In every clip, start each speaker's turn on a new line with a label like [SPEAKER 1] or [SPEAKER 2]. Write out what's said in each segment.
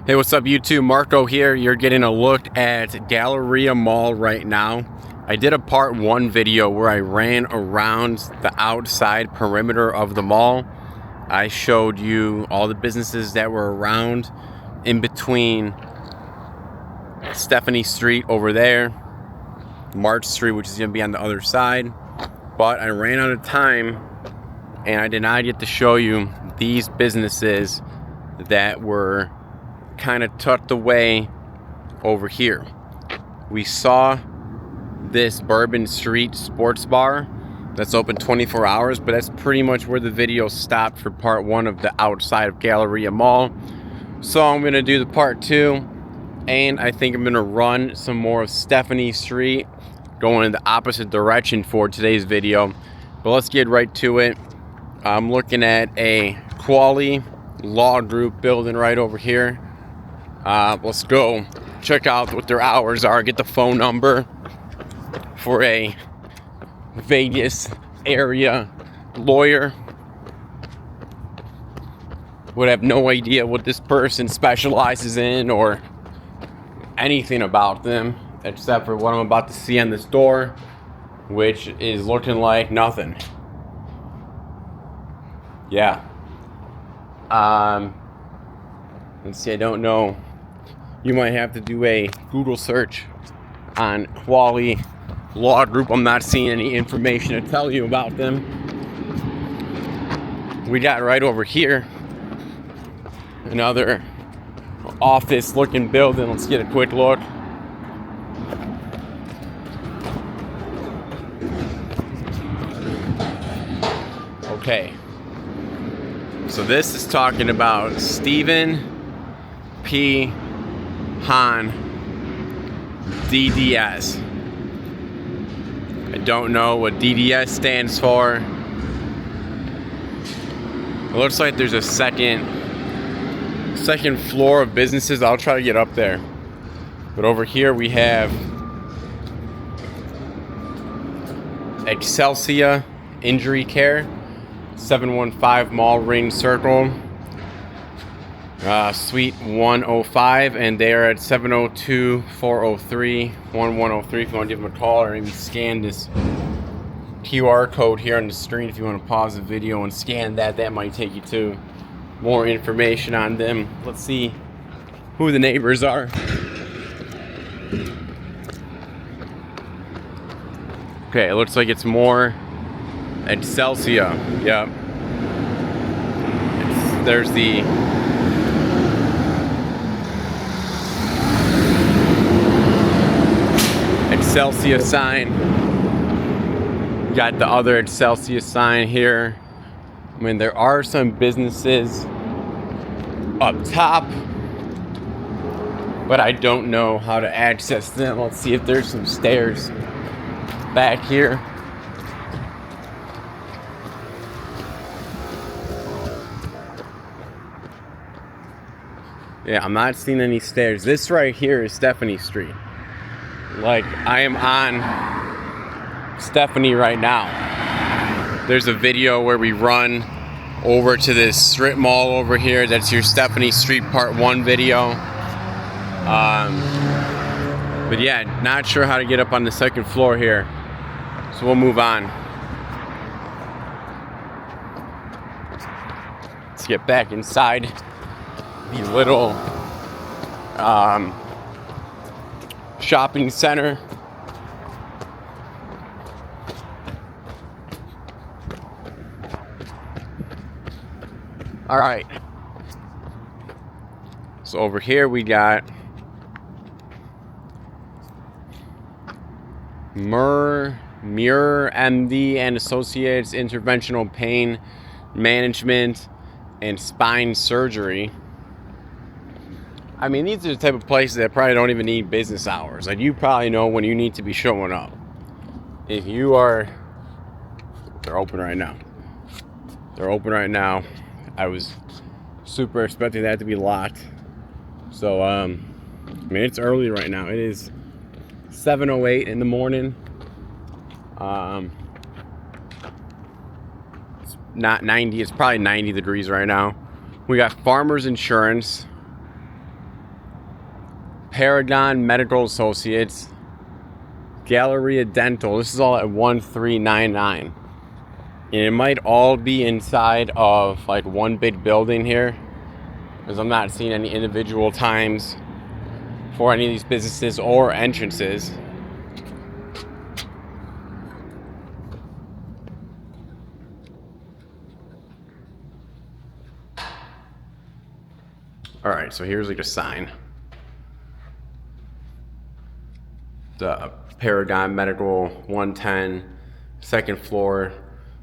[SPEAKER 1] Hey, what's up YouTube? Marco here. You're getting a look at Galleria Mall right now. I did a part 1 video where I ran around the outside perimeter of the mall. I showed you all the businesses that were around in between Stephanie Street over there, March Street, which is going to be on the other side. But I ran out of time and I did not get to show you these businesses that were kind of tucked away over here. We saw this Bourbon Street sports bar that's open 24 hours, but that's pretty much where the video stopped for part 1 of the outside of Galleria Mall. So I'm going to do the part 2, and I think I'm going to run some more of Stephanie Street, going in the opposite direction for today's video. But let's get right to it. I'm looking at a Qualey Law Grouo building right over here. Let's go check out what their hours are, get the phone number for a Vegas area lawyer. Would have no idea what this person specializes in or anything about them except for what I'm about to see on this door, which is looking like nothing. Yeah. Let's see, I don't know. You might have to do a Google search on Qualey Law Grouo. I'm not seeing any information to tell you about them. We got right over here another office looking building. Let's get a quick look. Okay. So this is talking about Stephen P Hahn DDS. I don't know what DDS stands for. It looks like there's a second floor of businesses. I'll try to get up there. But over here we have Exelsia Injury Care, 715 Mall Ring Circle, Suite 105, and they are at 702-403-1103 if you want to give them a call, or maybe scan this QR code here on the screen if you want to pause the video and scan that. That might take you to more information on them. Let's see who the neighbors are. Okay, it looks like it's more Excelsia. Yep. There's the Excelsia sign. Got the other Excelsia sign here. I mean, there are some businesses up top, but I don't know how to access them. Let's see if there's some stairs back here. Yeah, I'm not seeing any stairs. This right here is Stephanie Street. Like, I am on Stephanie right now. There's a video where we run over to this strip mall over here. That's your Stephanie Street part 1 video. But yeah, not sure how to get up on the second floor here. So we'll move on. Let's get back inside the little shopping center. All right. So over here we got Muir MD and Associates Interventional Pain Management and Spine Surgery. I mean, these are the type of places that probably don't even need business hours. Like, you probably know when you need to be showing up. If you are... They're open right now. They're open right now. I was super expecting that to be locked. So, I mean, it's early right now. It is 7:08 in the morning. It's not 90. It's probably 90 degrees right now. We got Farmers Insurance. Paragon Medical Associates, Galleria Dental. This is all at 1399. And it might all be inside of like one big building here, because I'm not seeing any individual times for any of these businesses or entrances. Alright, so here's like a sign. The Paragon Medical 110, second floor.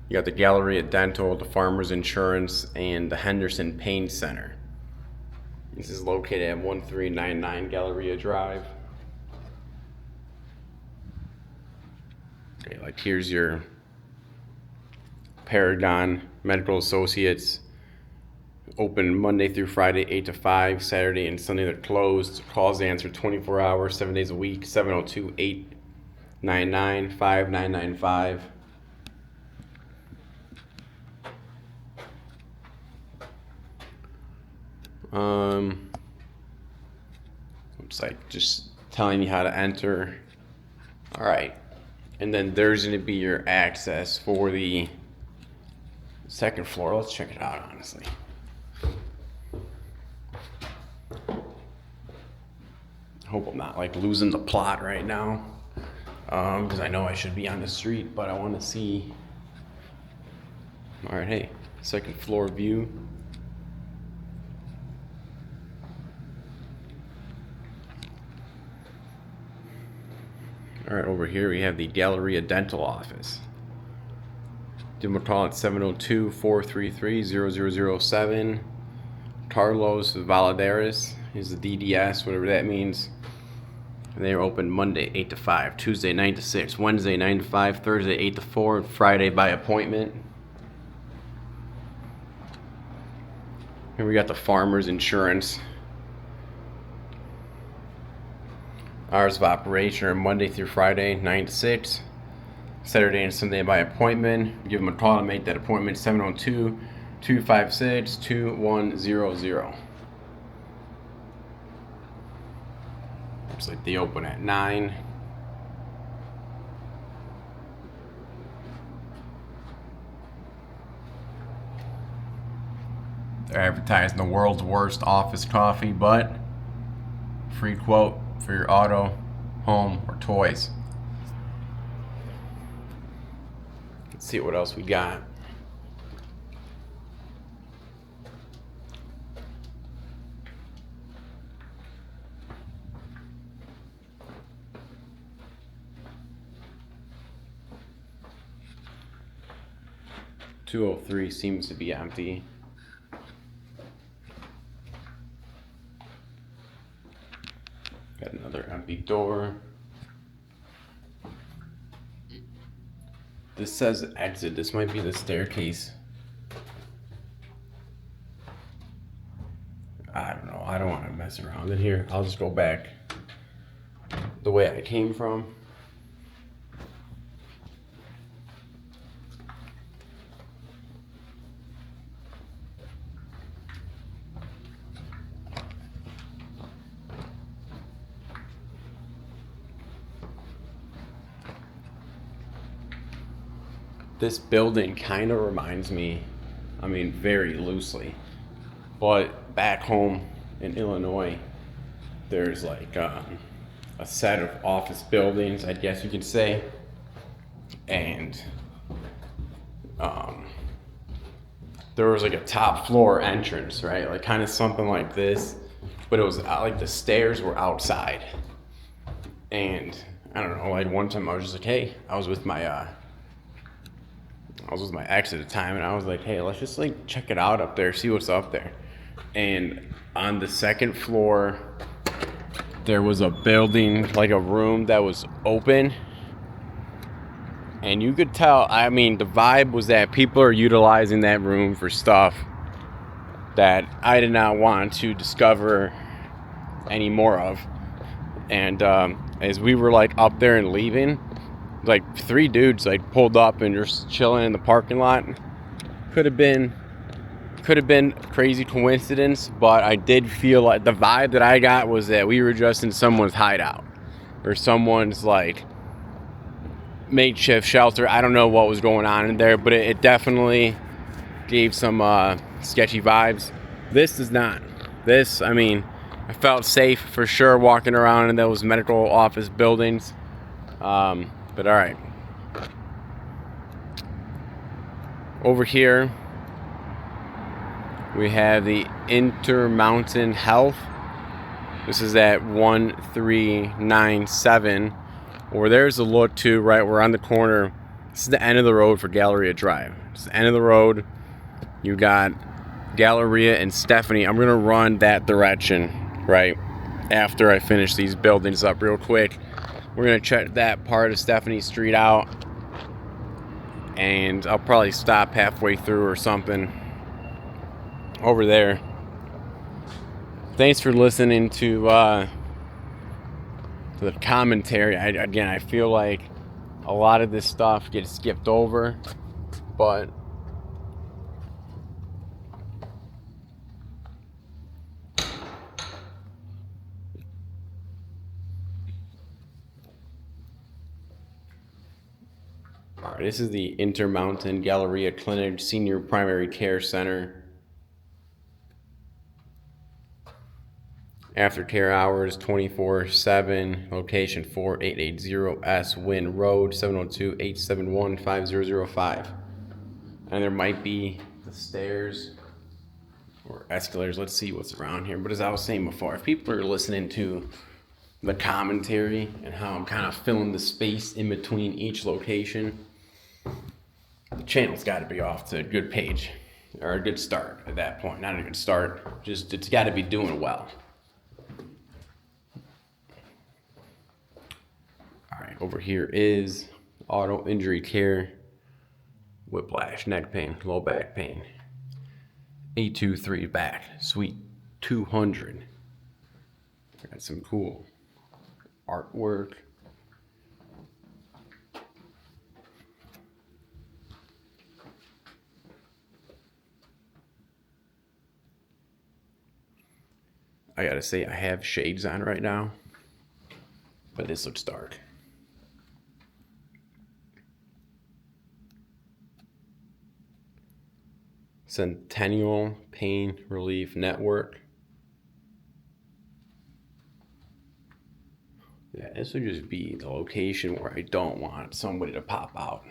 [SPEAKER 1] You got the Galleria Dental, the Farmers Insurance, and the Henderson Pain Center. This is located at 1399 Galleria Drive. Okay, like here's your Paragon Medical Associates. Open Monday through Friday, 8 to 5. Saturday and Sunday they're closed. Calls answered 24 hours, 7 days a week. 702-899-5995. Looks like just telling you how to enter. All right, and then there's going to be your access for the second floor. Let's check it out, honestly. I hope I'm not like losing the plot right now, because I know I should be on the street, but I want to see. All right, hey, second floor view. All right, over here we have the Galleria Dental office. Give them a call at 702-433-0007. Carlos Valadares is the DDS, whatever that means. And they are open Monday 8 to 5, Tuesday 9 to 6, Wednesday 9 to 5, Thursday 8 to 4, and Friday by appointment. Here we got the Farmers Insurance. Hours of operation are Monday through Friday, 9 to 6. Saturday and Sunday by appointment. Give them a call to make that appointment, 702-256-2100. Looks like they open at 9. They're advertising the world's worst office coffee, but free quote for your auto, home, or toys. Let's see what else we got. .203 seems to be empty. Got another empty door. This says exit. This might be the staircase. I don't know. I don't want to mess around in here. I'll just go back the way I came from. This building kind of reminds me, I mean, very loosely, but back home in Illinois, there's like a set of office buildings, I guess you could say, and there was like a top floor entrance, right? Like kind of something like this, but it was like the stairs were outside. And I don't know, like one time I was just like, hey, I was with my ex at the time, and I was like, hey, let's just like check it out up there, see what's up there. And on the second floor, there was a building, like a room that was open. And you could tell, I mean, the vibe was that people are utilizing that room for stuff that I did not want to discover any more of. And as we were like up there and leaving, like 3 dudes like pulled up and just chilling in the parking lot. Could have been Could have been a crazy coincidence, but I did feel like the vibe that I got was that we were just in someone's hideout or someone's like makeshift shelter. I don't know what was going on in there, but it definitely gave some sketchy vibes. This does not. This, I mean, I felt safe for sure walking around in those medical office buildings. But all right. Over here, we have the Intermountain Health. This is at 1397. Or there's the look too, right? We're on the corner. This is the end of the road for Galleria Drive. It's the end of the road. You got Galleria and Stephanie. I'm gonna run that direction, right? After I finish these buildings up real quick. We're gonna check that part of Stephanie Street out. And I'll probably stop halfway through or something over there. Thanks for listening to the commentary. I feel like a lot of this stuff gets skipped over, but all right, this is the Intermountain Galleria Clinic Senior Primary Care Center. Aftercare hours 24/7. Location 4880 S Wynn Road, 702-871-5005. And there might be the stairs or escalators. Let's see what's around here. But as I was saying before, if people are listening to the commentary and how I'm kind of filling the space in between each location, the channel's got to be off to a good page or a good start at that point. Not a good start, just it's got to be doing well. All right, over here is auto injury care, whiplash, neck pain, low back pain, 823 back, suite 200. Got some cool artwork. I gotta say, I have shades on right now, but this looks dark. Centennial Pain Relief Network. Yeah, this would just be the location where I don't want somebody to pop out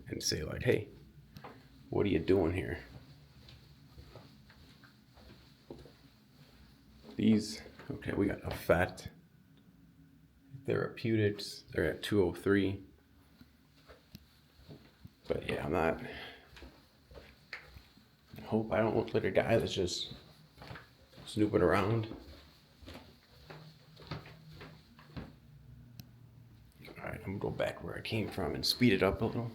[SPEAKER 1] and say like, hey, what are you doing here? These, okay, we got Effect. Therapeutics, they're at 203. But yeah, I hope I don't look like a guy that's just snooping around. All right, I'm gonna go back where I came from and speed it up a little.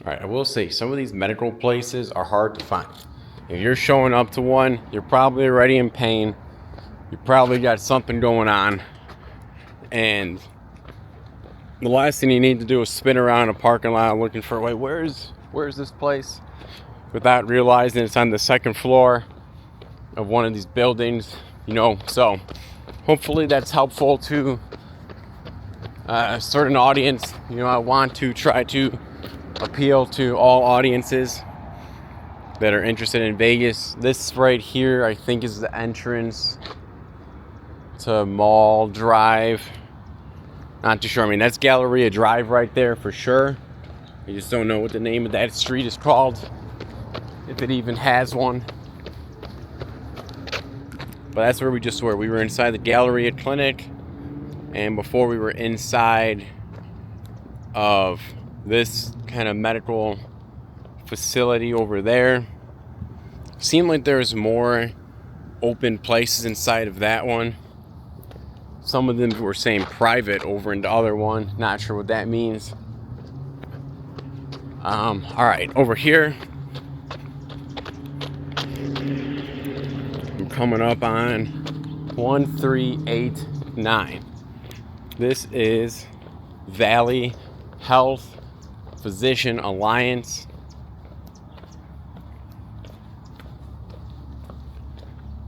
[SPEAKER 1] All right, I will say some of these medical places are hard to find. If you're showing up to one, you're probably already in pain. You probably got something going on. And the last thing you need to do is spin around a parking lot looking for, wait, where's this place? Without realizing it's on the second floor of one of these buildings, you know. So hopefully that's helpful to a certain audience. You know, I want to try to appeal to all audiences that are interested in Vegas. This right here, I think, is the entrance to Mall Drive. Not too sure. I mean, that's Galleria Drive right there for sure. I just don't know what the name of that street is called, if it even has one. But that's where we just were. We were inside the Galleria Clinic, and before we were inside of this kind of medical facility over there. Seemed like there's more open places inside of that one. Some of them were saying private over in the other one. Not sure what that means. All right, over here, I'm coming up on 1389. This is Valley Health Physician Alliance.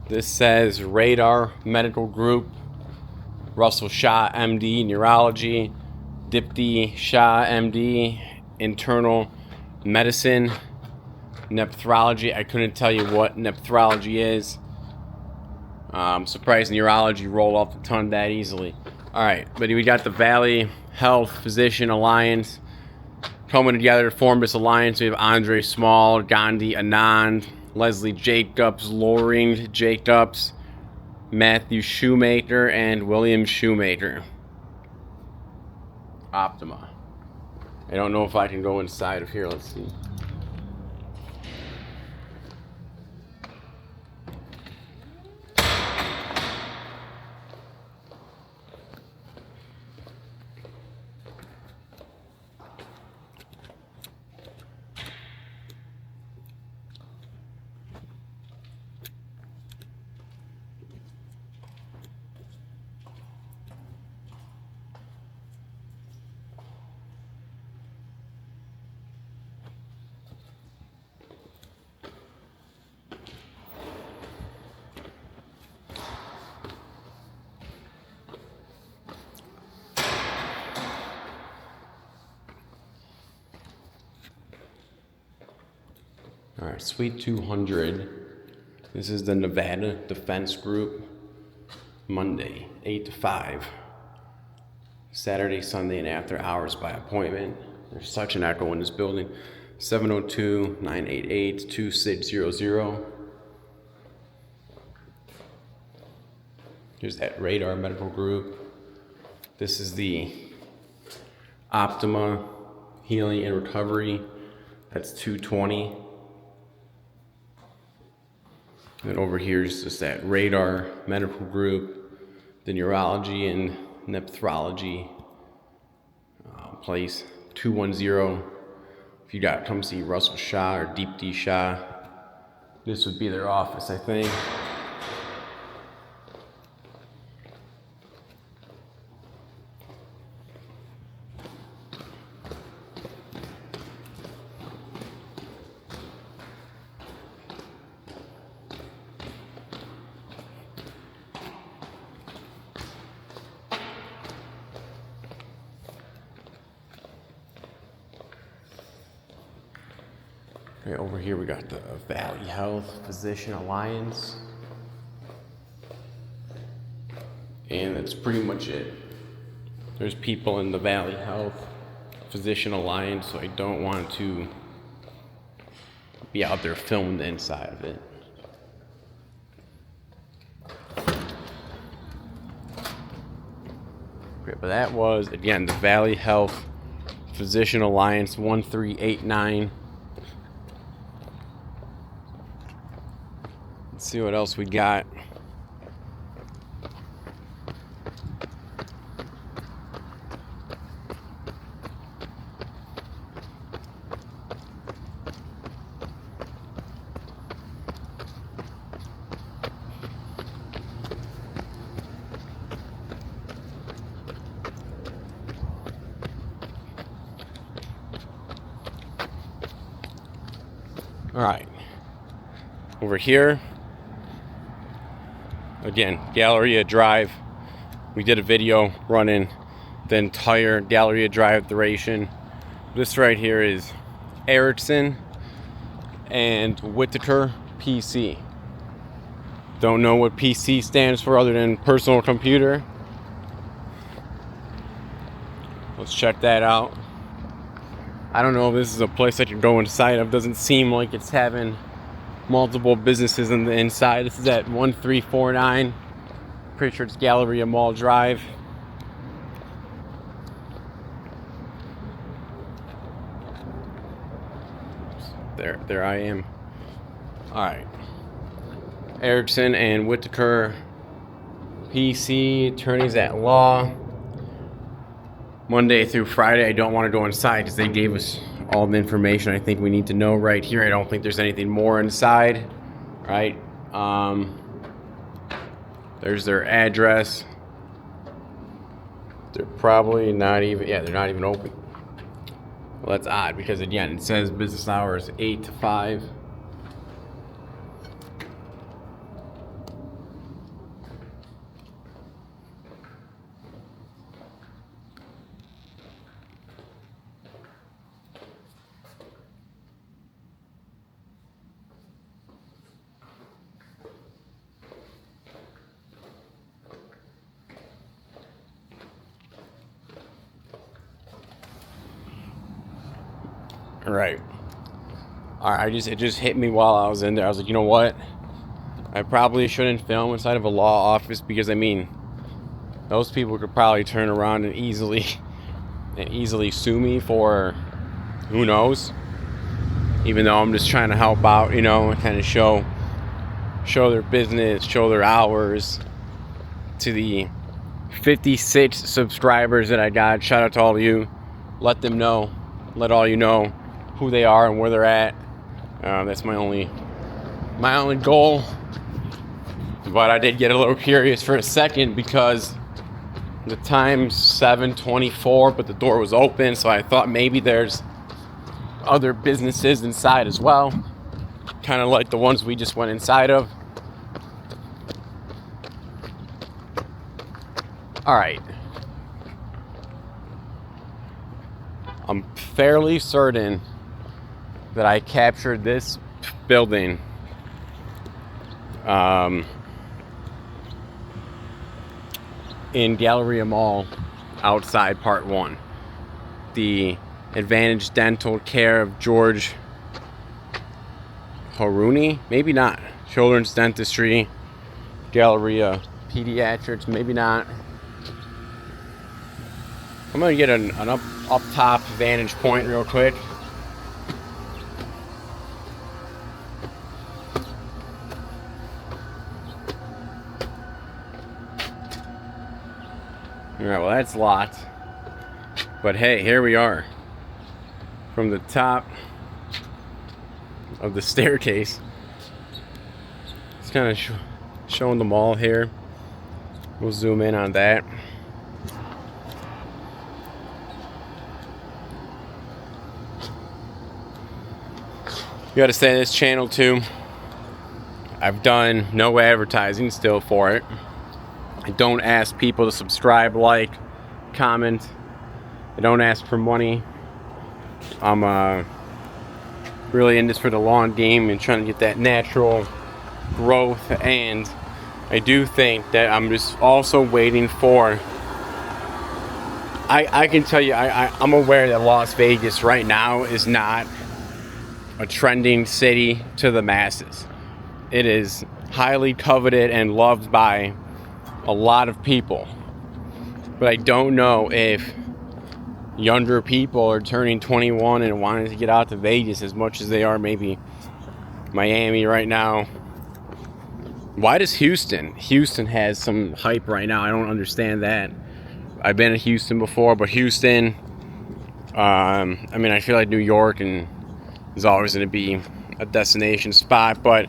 [SPEAKER 1] This says Radar Medical Group, Russell Shah, MD, Neurology, Dipti Shah, MD, Internal Medicine, Nephrology. I couldn't tell you what nephrology is. I'm surprised neurology rolled off the tongue that easily. All right, but we got the Valley Health Physician Alliance coming together to form this alliance. We have Andre Small, Gandhi Anand, Leslie Jacobs, Loring Jacobs, Matthew Shoemaker, and William Shoemaker. Optima. I don't know if I can go inside of here. Let's see. All right, Suite 200. This is the Nevada Defense Group. Monday, 8 to 5. Saturday, Sunday, and after hours by appointment. There's such an echo in this building. 702-988-2600. Here's that Radar Medical Group. This is the Optima Healing and Recovery. That's 220. And over here is just that Radar Medical Group, the Neurology and Nephrology place, 210. If you got come see Russell Shah or Deepti Shah, this would be their office, I think. Okay, over here we got the Valley Health Physician Alliance. And that's pretty much it. There's people in the Valley Health Physician Alliance, so I don't want to be out there filming the inside of it. Okay, but that was, again, the Valley Health Physician Alliance 1389. Let's see what else we got. All right, over here, again, Galleria Drive. We did a video running the entire Galleria Drive duration. This right here is Erickson and Whitaker PC. Don't know what PC stands for other than personal computer. Let's check that out. I don't know if this is a place I could go inside of. Doesn't seem like it's having multiple businesses in the inside. This is at 1349. Pretty sure it's Galleria Mall Drive. There I am. All right. Erickson and Whitaker PC attorneys at law. Monday through Friday, I don't want to go inside because they gave us all the information I think we need to know right here. I don't think there's anything more inside, right? There's their address. They're probably not even, yeah, they're not even open. Well, that's odd because, again, it says business hours 8 to 5. Right. All right. It just hit me while I was in there. I was like, you know what? I probably shouldn't film inside of a law office because, I mean, those people could probably turn around and easily sue me for who knows. Even though I'm just trying to help out, you know, and kind of show their business, show their hours to the 56 subscribers that I got. Shout out to all of you. Let them know. Let all you know who they are and where they're at. That's my only goal. But I did get a little curious for a second because the time's 7:24, but the door was open, so I thought maybe there's other businesses inside as well, kind of like the ones we just went inside of. All right. I'm fairly certain that I captured this building in Galleria Mall outside part 1. The Advantage Dental Care of George Haruni, maybe not. Children's Dentistry, Galleria Pediatrics, maybe not. I'm gonna get an up top vantage point real quick. Alright, well that's locked. But hey, here we are. From the top of the staircase. It's kind of showing the mall here. We'll zoom in on that. You gotta say this channel too, I've done no advertising still for it. I don't ask people to subscribe, like, comment. I don't ask for money. I'm really in this for the long game and trying to get that natural growth. And I do think that I'm just also waiting for, I can tell you, I'm aware that Las Vegas right now is not a trending city to the masses. It is highly coveted and loved by a lot of people, but I don't know if younger people are turning 21 and wanting to get out to Vegas as much as they are maybe Miami right now. Why does Houston has some hype right now? I don't understand that. I've been to Houston before, but Houston, I mean, I feel like New York and is always going to be a destination spot, but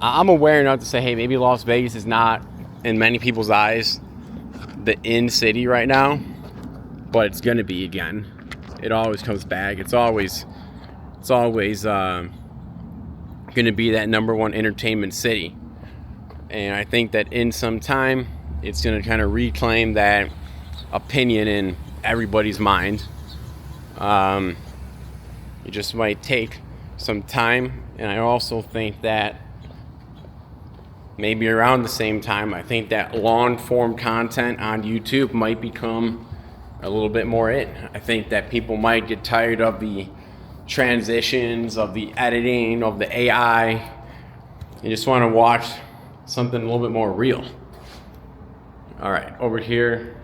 [SPEAKER 1] I'm aware enough to say, hey, maybe Las Vegas is not, in many people's eyes, the in city right now, but it's going to be again. It always comes back. It's always going to be that number one entertainment city. And I think that in some time, it's going to kind of reclaim that opinion in everybody's mind. It just might take some time. And I also think that maybe around the same time, I think that long form content on YouTube might become a little bit more in. I think that people might get tired of the transitions, of the editing, of the AI. You just want to watch something a little bit more real. All right, over here,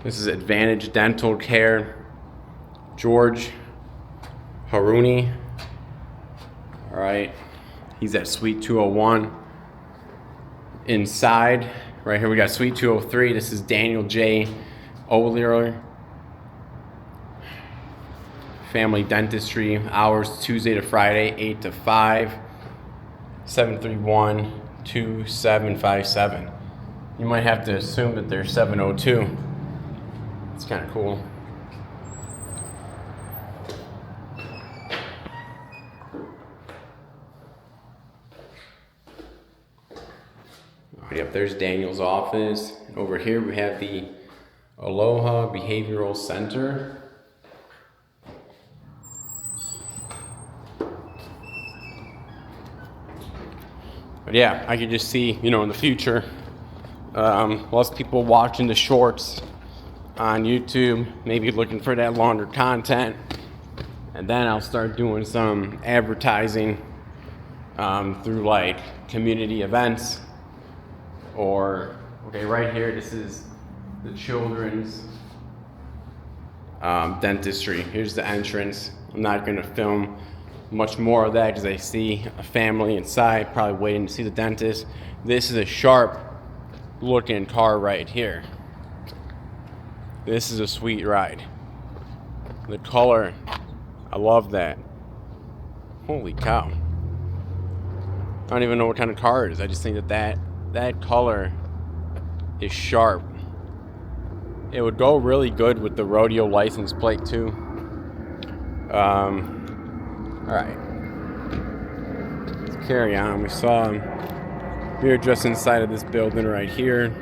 [SPEAKER 1] this is Advantage Dental Care, George Haruni. All right, He's at Suite 201. Inside, right here we got Suite 203. This is Daniel J. O'Leary. Family Dentistry. Hours Tuesday to Friday, 8 to 5. 731-2757. You might have to assume that they're 702. It's kind of cool. Yep, there's Daniel's office. And over here we have the Aloha Behavioral Center. But yeah, I could just see, in the future, lots of people watching the shorts on YouTube, maybe looking for that longer content. And then I'll start doing some advertising through like community events. Or, okay, right here, this is the children's dentistry. Here's the entrance. I'm not going to film much more of that because I see a family inside probably waiting to see the dentist. This is a sharp looking car right here. This is a sweet ride. The color, I love that. Holy cow. I don't even know what kind of car it is. I just think that color is sharp. It would go really good with the rodeo license plate too. Alright. Let's carry on. We saw him. We were just inside of this building right here.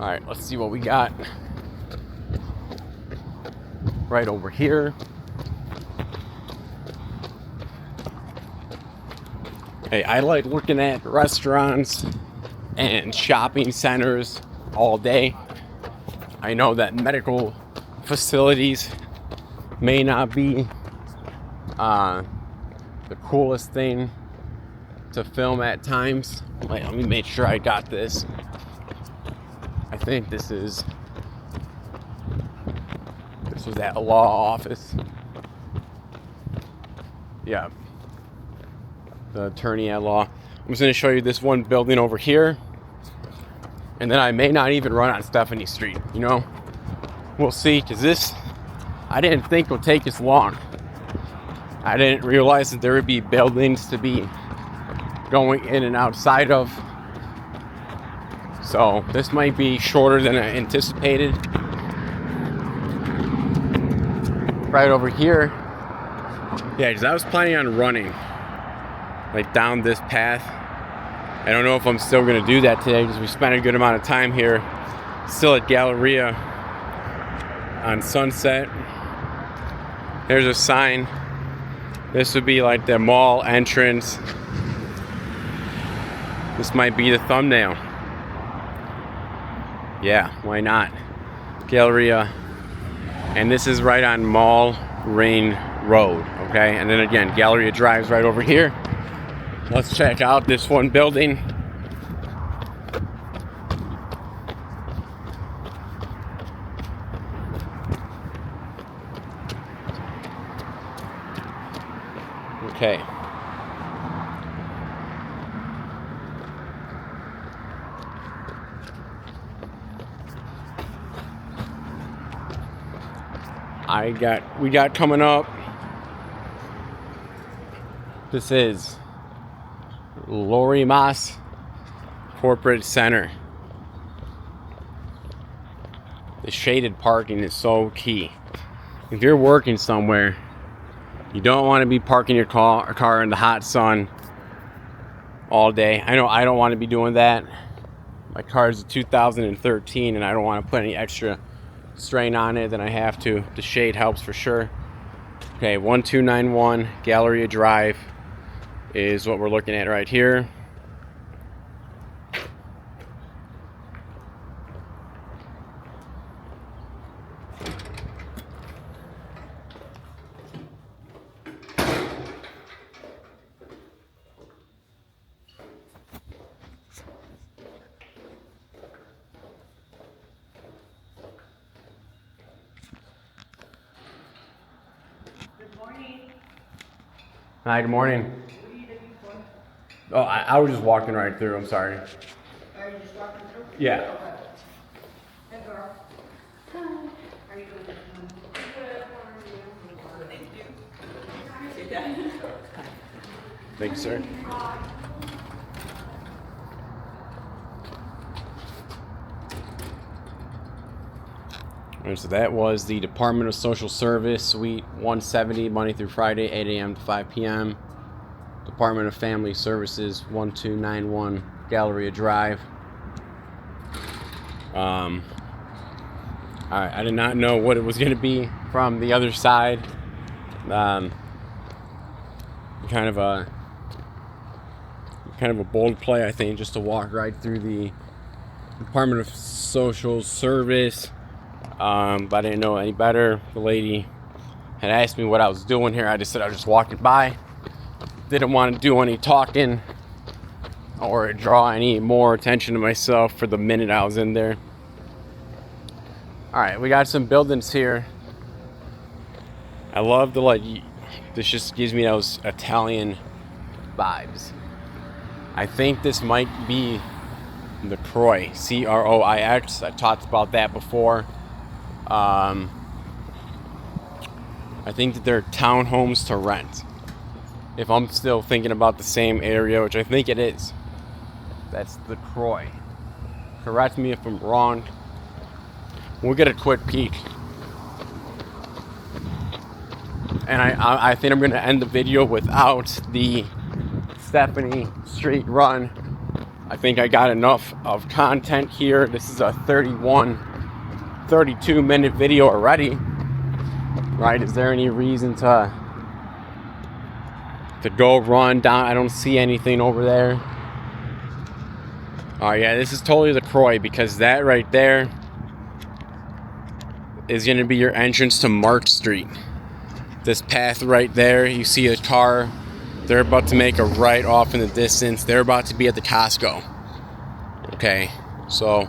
[SPEAKER 1] Alright, let's see what we got. Right over here. Hey, I like looking at restaurants and shopping centers all day. I know that medical facilities may not be the coolest thing to film at times. Wait, let me make sure I got this. I think this was at a law office. Yeah. The attorney at law. I'm just going to show you this one building over here. And then I may not even run on Stephanie Street, We'll see, because this, I didn't think it would take this long. I didn't realize that there would be buildings to be going in and outside of. So this might be shorter than I anticipated. Right over here. Yeah, because I was planning on running like down this path. I don't know if I'm still going to do that today because we spent a good amount of time here. Still at Galleria on Sunset. There's a sign. This would be like the mall entrance. This might be the thumbnail. Yeah, why not? Galleria. And this is right on Mall Ring Road, okay? And then again, Galleria Drive's right over here. Let's check out this one building. Okay. We got coming up. This is Lorimas Corporate Center. The shaded parking is so key. If you're working somewhere, you don't want to be parking your car in the hot sun all day. I know I don't want to be doing that. My car is a 2013 and I don't want to put any extra strain on it than I have to. The shade helps for sure. Okay, 1291 Galleria Drive is what we're looking at right here. Hi, good morning. Oh, I was just walking right through. I'm sorry.
[SPEAKER 2] Are you just walking through?
[SPEAKER 1] Yeah.
[SPEAKER 2] Hey, girl. Hi. How are you doing?
[SPEAKER 1] Thank you, sir. Alright, so that was the Department of Social Service, Suite 170, Monday through Friday, 8 a.m. to 5 p.m. Department of Family Services, 1291 Galleria Drive. Alright, I did not know what it was going to be from the other side. Kind of a bold play, I think, just to walk right through the Department of Social Service. But I didn't know any better. The lady had asked me what I was doing here. I just said I was just walking by. Didn't want to do any talking or draw any more attention to myself for the minute I was in there. All right, we got some buildings here. I love the this just gives me those Italian vibes. I think this might be the Croix, C-R-O-I-X. I talked about that before. I think that they're townhomes to rent. If I'm still thinking about the same area, which I think it is, that's the Croix. Correct me if I'm wrong. We'll get a quick peek. And I think I'm going to end the video without the Stephanie Street run. I think I got enough of content here. This is a 32 minute video already. Right? Is there any reason to go run down? I don't see anything over there. Oh yeah, this is totally the Croix, because that right there is going to be your entrance to March Street. This path right there, you see a car. They're about to make a right off in the distance. They're about to be at the Costco. Okay, so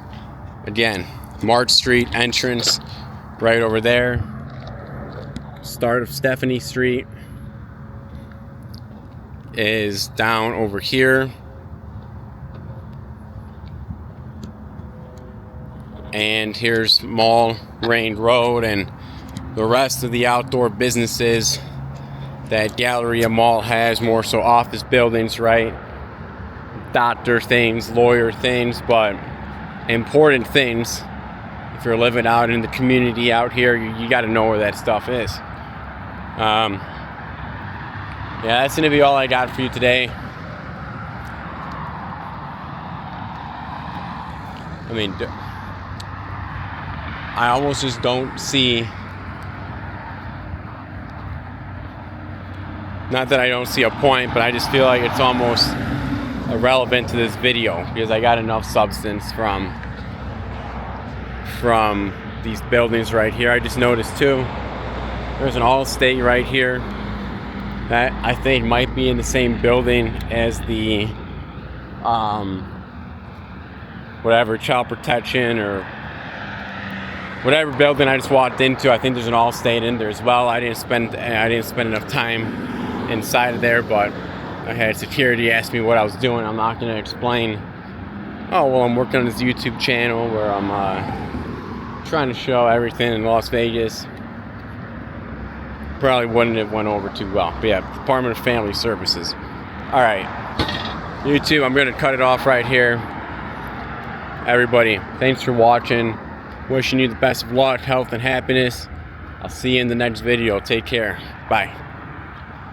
[SPEAKER 1] again, March Street entrance right over there. Start of Stephanie Street is down over here. And here's Mall Range Road and the rest of the outdoor businesses that Galleria Mall has, more so office buildings, right? Doctor things, lawyer things, but important things. If you're living out in the community out here, you got to know where that stuff is. Yeah, that's going to be all I got for you today. I mean, I almost just don't see, not that I don't see a point, but I just feel like it's almost irrelevant to this video because I got enough substance from these buildings right here. I just noticed too, there's an Allstate right here that I think might be in the same building as the whatever, child protection or whatever building I just walked into. I think there's an Allstate in there as well. I didn't spend enough time inside of there, but I had security ask me what I was doing. I'm not going to explain. Oh, well, I'm working on this YouTube channel where I'm trying to show everything in Las Vegas. Probably wouldn't have went over too well. But yeah, Department of Family Services. All right, YouTube, I'm going to cut it off right here. Everybody, thanks for watching. Wishing you the best of luck, health, and happiness. I'll see you in the next video. Take care. Bye.